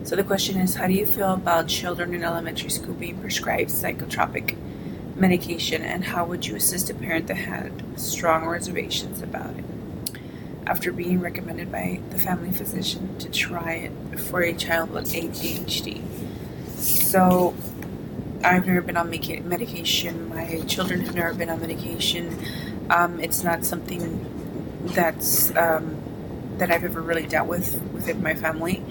So the question is, how do you feel about children in elementary school being prescribed psychotropic medication, and how would you assist a parent that had strong reservations about it after being recommended by the family physician to try it for a child with ADHD? So I've never been on medication. My children have never been on medication. It's not something that's that I've ever really dealt with within my family.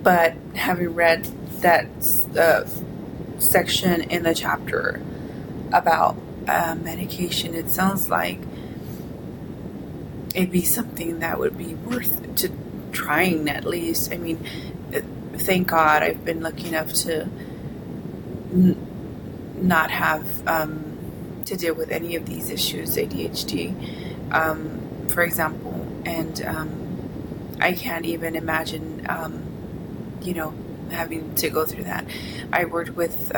But having read that section in the chapter about medication, it sounds like it'd be something that would be worth to trying at least. I mean, thank God I've been lucky enough to not have to deal with any of these issues, ADHD, for example, and I can't even imagine, having to go through that. I worked with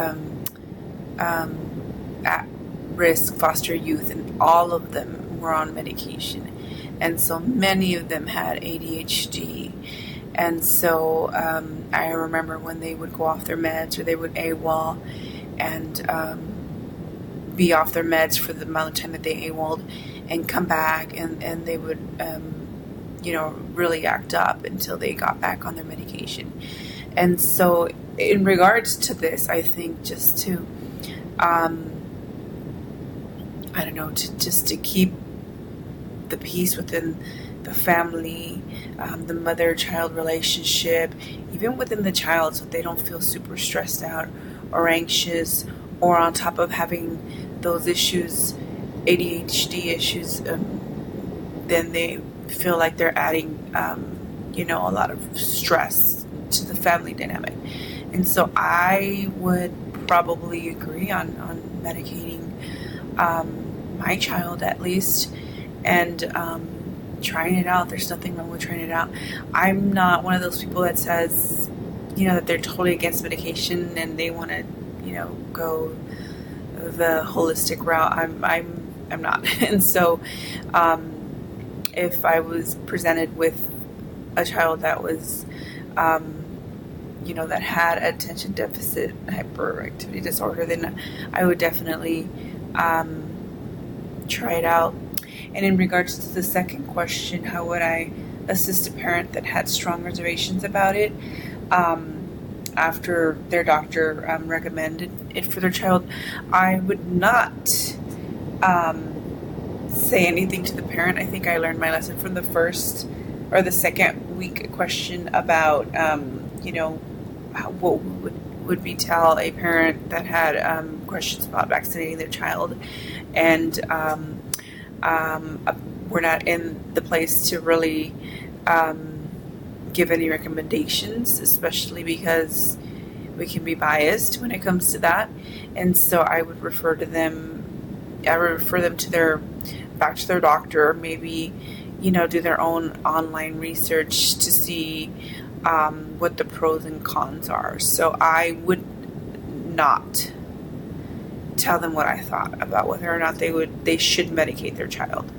at-risk foster youth, and all of them were on medication, and so many of them had ADHD. And so I remember when they would go off their meds, or they would AWOL and be off their meds for the amount of time that they AWOL'd, and come back, and they would really act up until they got back on their medication. And so in regards to this, I think just to to keep the peace within the family, the mother-child relationship, even within the child, so they don't feel super stressed out or anxious, or on top of having those issues, ADHD issues, then they feel like they're adding, a lot of stress to the family dynamic. And so I would probably agree on medicating my child, at least, and trying it out. There's nothing wrong with trying it out. I'm not one of those people that says, that they're totally against medication and they want to, go the holistic route. I'm not. And so, if I was presented with a child that was, that had attention deficit hyperactivity disorder, then I would definitely try it out. And in regards to the second question, how would I assist a parent that had strong reservations about it after their doctor recommended it for their child? I would not say anything to the parent. I think I learned my lesson from the first or the second week question about, what would we tell a parent that had questions about vaccinating their child. And we're not in the place to really give any recommendations, especially because we can be biased when it comes to that. And so I would refer them back to their doctor, maybe, do their own online research to see what the pros and cons are. So I would not tell them what I thought about whether or not they should medicate their child.